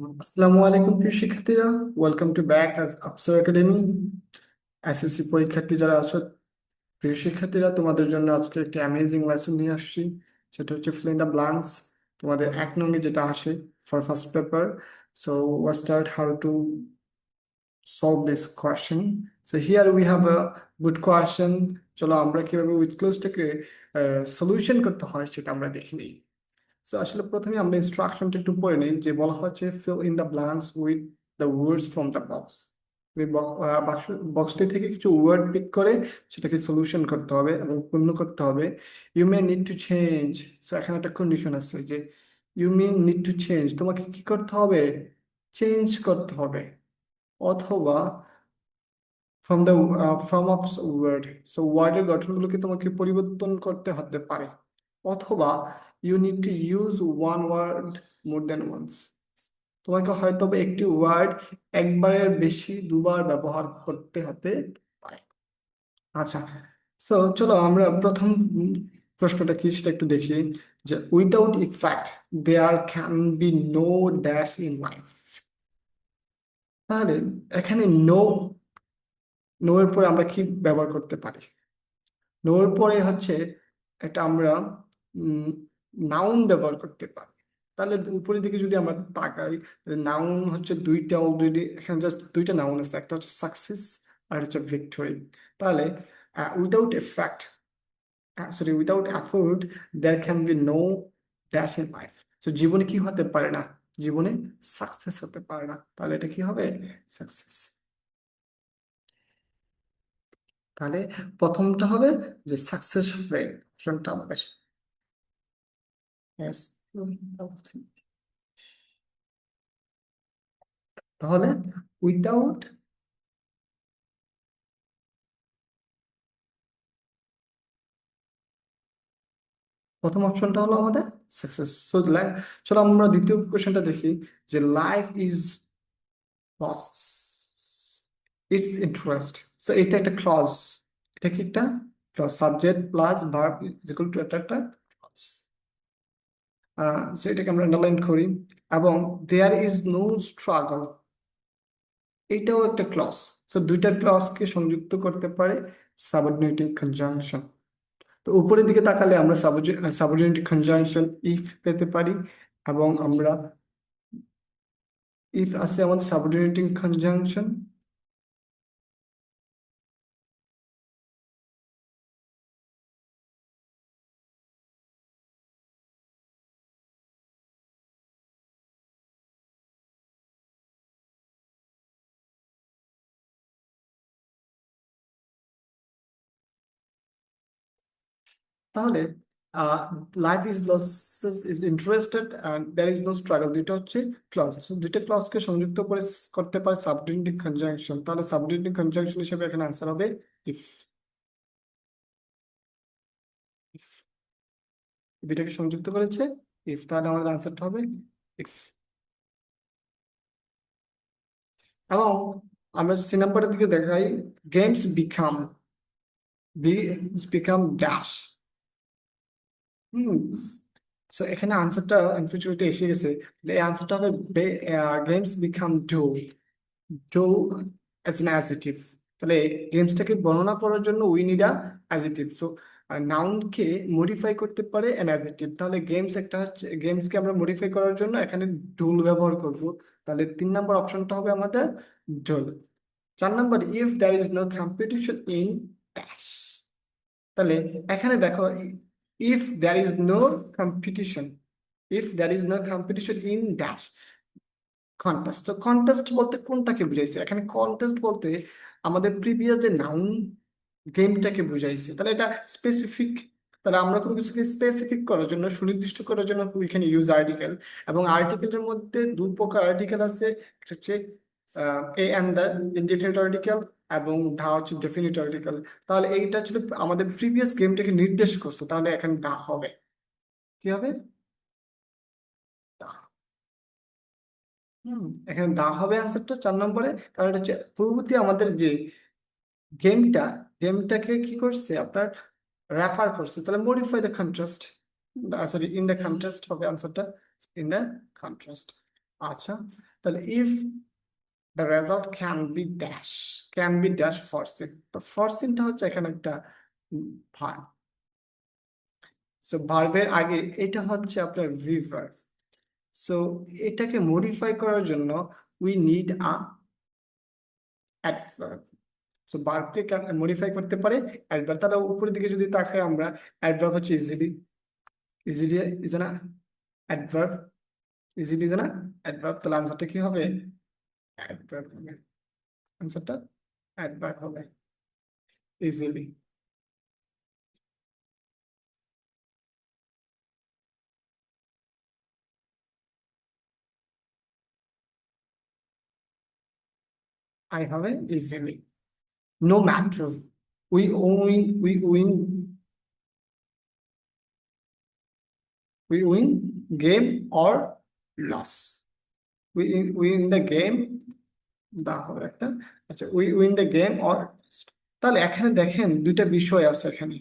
আসসালামু আলাইকুম প্রিয় শিক্ষার্থীরা, welcome to back Afsar academy. SSC পরীক্ষার্থী যারা আছো, প্রিয় শিক্ষার্থীরা, তোমাদের জন্য আজকে একটি অ্যামেজিং লেসন নিয়ে আসছি। সেটা হচ্ছে ফিল ইন দ্য ব্ল্যাঙ্কস। তোমাদের 1 নং যেটা আসে for first paper. So start how to solve this question. So here we have a good question. চলো আমরা কিভাবে উইথ ক্লোজটাকে সলিউশন করতে হয় সেটা আমরা দেখে নিই। সো আসলে প্রথমে আমরা ইনস্ট্রাকশনটা একটু পড়ে নিই, যে বলা হচ্ছে fill in the blanks with the words from the box. বক্সটি থেকে কিছু ওয়ার্ড পিক করে সেটাকে সলিউশন করতে হবে এবং পূর্ণ করতে হবে। You may need to change. So এখানে একটা কন্ডিশন আছে যে you may need to change, তোমাকে কি করতে হবে? চেঞ্জ করতে হবে। অথবা from the form of word, so ওয়ার্ডের গঠনগুলোকে তোমাকে পরিবর্তন করতে হতে পারে। অথবা you need to use one word more than once, তোমাকে হয়তো বা একটি ওয়ার্ড একবারের বেশি দুবার ব্যবহার করতে হতে পারে। আচ্ছা, সো চলো আমরা প্রথম প্রশ্নটা কি সেটা একটু দেখি, যে without effect there can be no dash in life. তাহলে এখানে নো, নো এর পরে আমরা কি ব্যবহার করতে পারি? নো এর পরে হচ্ছে একটা আমরা নাউন ব্যবহার করতে পারি। তাহলে উপরের দিকে যদি আমরা তাকাই, নাউন হচ্ছে দুইটা, অলরেডি এখানে জাস্ট দুইটা নাউন আছে, একটা হচ্ছে সাকসেস আর হচ্ছে ভিক্টোরি। তাহলে without effect, sorry without effort there can be no dash in life. তো জীবনে কি হতে পারে না? জীবনে সাকসেস হতে পারে না। তাহলে এটা কি হবে? সাকসেস। তাহলে প্রথমটা হবে যে সাকসেস রেট, অপশনটা আমাদের। Yes. তাহলে উইদাউট, প্রথম অপশনটা হলো আমাদের সাকসেস। সো চলো আমরা দ্বিতীয় কোশ্চেনটা দেখি, যে life is its interest. So এটা একটা ক্লজ, এটা কি একটা clause, subject plus verb equal to একটা ক্লজ। সো এটাকে আমরা আন্ডারলাইন করি। এবং দেয়ার ইজ নো স্ট্রাগল, এইটাও একটা ক্লজ। সো দুইটা ক্লজকে সংযুক্ত করতে পারে সাবঅর্ডিনেটিং কনজাংশন। তো উপরের দিকে তাকালে আমরা সাবঅর্ডিনেট কনজাংশন ইফ পেতে পারি, এবং আমরা ইফ আছে আমাদের সাবঅর্ডিনেটিং কনজাংশন। তাহলে life is losses is interested and there is no struggle, দুইটা হচ্ছে ক্লজ। দুইটা ক্লজকে সংযুক্ত করে করতে পারে সাবঅর্ডিনেটিং কনজাংশন। তাহলে সাবঅর্ডিনেটিং কনজাংশন হিসেবে এখানে আনসার হবে ইফ। ইফ দুইটাকে সংযুক্ত করেছে ইফ, তাহলে আমাদের আনসারটা হবে ইফ। এবং আমরা সি নাম্বারের দিকে দেখাই, games become, become dash. Hmm, so এখানে আনসারটা আনফরচুনেটলি এসে গেছে। এই আনসারটা হবে games become do, do as an adjective. তাহলে গেমসটাকে বর্ণনা করার জন্য we need a adjective. So নাউনকে মডিফাই করতে পারে অ্যান অ্যাডজেক্টিভ। তাহলে গেমস একটা হচ্ছে, গেমসকে আমরা মডিফাই করার জন্য এখানে ডুল ব্যবহার করব। তাহলে 3 নম্বর অপশনটা হবে আমাদের ডুল। 4 নম্বর, if there is no competition in dash. তাহলে এখানে দেখো, if there is no competition, if there is no competition in dash contest. তো কন্টেস্ট বলতে কোনটাকে বুঝাইছে? এখানে কন্টেস্ট বলতে আমাদের প্রিভিয়াস যে নাউন গেমটাকে বুঝাইছে। তাহলে এটা স্পেসিফিক। তাহলে আমরা কোনো কিছুকে স্পেসিফিক করার জন্য, সুনির্দিষ্ট করার জন্য এখানে ইউজ আর্টিকেল। এবং আর্টিকেলের মধ্যে দুই প্রকার আর্টিকেল আছে, একটা হচ্ছে এ অ্যান্ড দ্য ইনডিফিনিট আর্টিকেল, এবং দা হচ্ছে ডেফিনিট আর্টিকেল। তাহলে এইটা হচ্ছে আমাদের প্রিভিয়াস গেমটাকে নির্দেশ করছে, তাহলে এখানে দা হবে। কি হবে? দা। হুম, এখানে দা হবে আনসারটা 4 নম্বরে। কারণ এটা হচ্ছে পূর্ববর্তী আমাদের যে গেমটা, গেমটাকে কি করছে আপনার রেফার করছে। তাহলে modify the contrast, sorry in the contrast হবে আনসারটা, ইন দ্য কন্ট্রাস্ট। আচ্ছা, তাহলে if the result can be dash foreseen, তো ফরসিনটা হচ্ছে এখানে একটা ভার্ব। সো ভার্বের আগে এটা হচ্ছে আপনার ভি ভার্ব। সো এটাকে মডিফাই করার জন্য we need a adverb. So ভার্বকে মডিফাই করতে পারে অ্যাডভার্ব। তাহলে উপরের দিকে যদি তাকাই আমরা, অ্যাডভার্ব হচ্ছে easily, easily is an adverb, easily is an adverb. তাহলে আনসারটা কি হবে? অ্যাডভার্ব হবে। আনসারটা অ্যাডভার্ব হবে, ইজিলি। আই হবে easily. No matter, we win game or loss. Win the game, the হবে একটা। আচ্ছা, উইন দ্য গেম অর, তাহলে এখানে দেখেন দুইটা বিষয় আছে এখানে।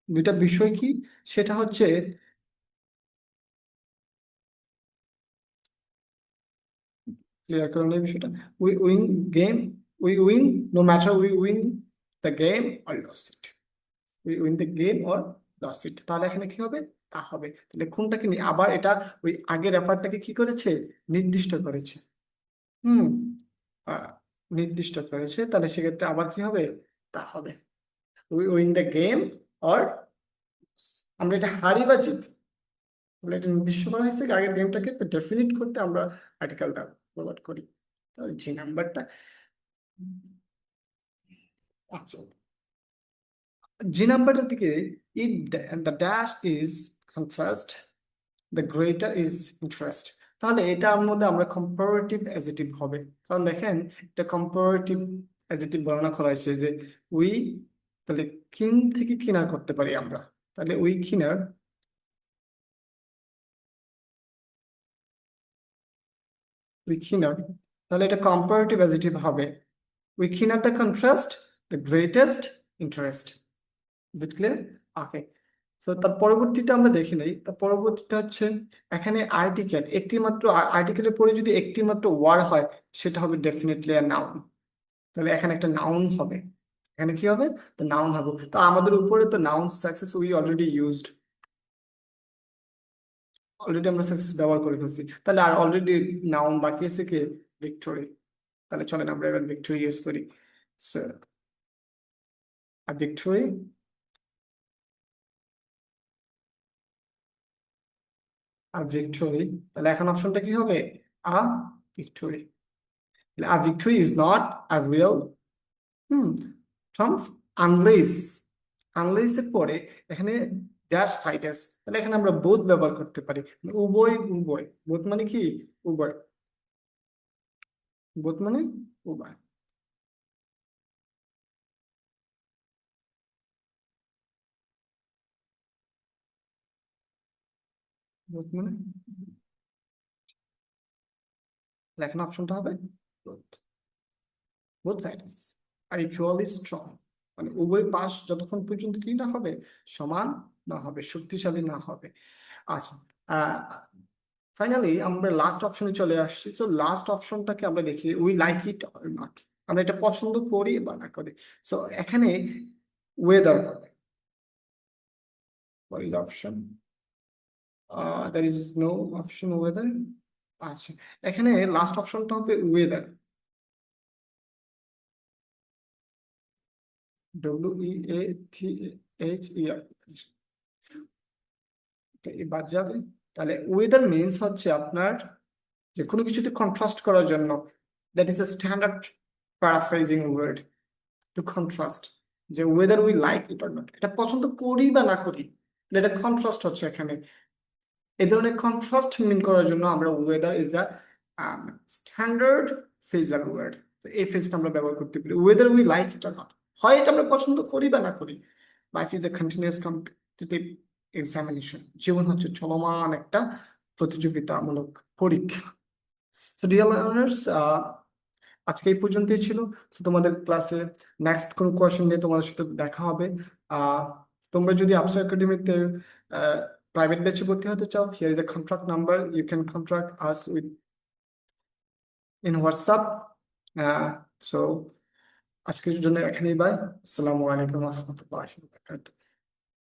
দুইটা বিষয় কি? সেটা হচ্ছে ক্লিয়ার করুন এই বিষয়টা। We win game, we win no matter we win the game or loss it. We win the game or loss it, তাহলে এখানে কি হবে? তা হবে। তাহলে কোনটাকে নিয়ে আবার এটা ওই আগের ব্যাপারটাকে কি করেছে? নির্দিষ্ট করেছে। হুম, আহ, নির্দিষ্ট করেছে, তাহলে সেক্ষেত্রে আবার কি হবে? তা হবে। We win the game or, আমরা এটা হারি বা জিতি, তাহলে এটা নির্দিষ্ট করা হয়েছে আগের গেমটাকে, তো ডেফিনিট করতে আমরা আর্টিকেলটা ব্যবহার করি। তাহলে জি নাম্বারটা। আচ্ছা, জি নাম্বারটার দিকে, it the dash is contrast, the greater is interest. তাহলে এটার মধ্যে আমরা কম্পারেটিভ অ্যাজেটিভ হবে। কারণ দেখেন, এটা কম্পারেটিভ অ্যাজেটিভ বর্ণনা করা হয়েছে যে উই, তাহলে কিন থেকে কিনার করতে পারি আমরা। তাহলে উই কিনার, উই কিনার, তাহলে এটা কম্পারেটিভ অ্যাজেটিভ হবে। We keener the contrast, the greatest interest. Is it clear? Okay. তো তার পরবর্তীটা আমরা দেখি নাই। তার পরবর্তীটা হচ্ছে এখানে আর্টিকেল, একটি মাত্র আর্টিকেলের পরে যদি একটি মাত্র ওয়ার্ড হয়, সেটা হবে ডেফিনেটলি আ নাউন। তাহলে এখানে একটা নাউন হবে। এখানে কি হবে? তো নাউন হবে। তো আমাদের উপরে তো noun success we already used, already আমরা সাকসেস ব্যবহার করে ফেলছি। তাহলে আর অলরেডি নাউন বাকি আছে কি? ভিক্টোরি। তাহলে চলেন আমরা এবার ভিক্টোরি ইউজ করি। সো ভিক্টোরি, আর ভিক্টোরি, তাহলে এখন অপশনটা কি হবে? A victory. A victory is not a real, hmm, from unless, unless এর পরে এখানে ড্যাশ সাইডাস, তাহলে এখানে আমরা বোথ ব্যবহার করতে পারি। উভয়, উভয়, বোথ মানে কি? উভয়, বোথ মানে উভয়। বোথ মানে, তাহলে এখানে অপশনটা হবে বোথ। বোথ সাইডাস আর ইকুয়ালি স্ট্রং, মানে উভয় পাশ যতক্ষণ পর্যন্ত কি না হবে? সমান না হবে, শক্তিশালী না হবে। আচ্ছা, ফাইনালি আমরা লাস্ট অপশনে চলে আসছি। সো লাস্ট অপশনটাকে আমরা দেখি, we like it or not, আমরা এটা পছন্দ করি বা না করি। সো এখানে ওয়েদার হবে। What is option? There is no option whether. আচ্ছা, এখানে লাস্ট অপশনটা হবে ওয়েদার, WEATHER, বাদ যাবে। তাহলে ওয়েদার মিনস হচ্ছে আপনার যে কোনো কিছুতে কন্ট্রাস্ট করার জন্য, that is the standard paraphrasing word, to contrast, যে whether we like it or not, এটা পছন্দ করি বা না করি, এটা কন্ট্রাস্ট হচ্ছে এখানে। এই ধরনের কন্ট্রাস্ট মিন করার জন্য আমরা whether is the standard phrasal word, তো এই ফ্রেজটা আমরা ব্যবহার করতে পারি। Whether we like it or not, হয় এটা আমরা পছন্দ করি বা না করি। Life is a continuous competitive examination, জীবন হচ্ছে চলমান একটা প্রতিযোগিতামূলক পরীক্ষা। তো ডিয়ার লার্নার্স, আজকে এই পর্যন্তই ছিল। তো তোমাদের ক্লাসে নেক্সট কোন কোয়েশ্চেন নিয়ে তোমাদের সাথে দেখা হবে। আহ তোমরা যদি আপসা একাডেমিতে প্রাইভেট ব্যাচে ভর্তি হতে চাও, here is the contract number, you can contract us with in WhatsApp. So আজকের জন্য এখানেই বাই। আসসালামু আলাইকুম রহমতুল্লাহ।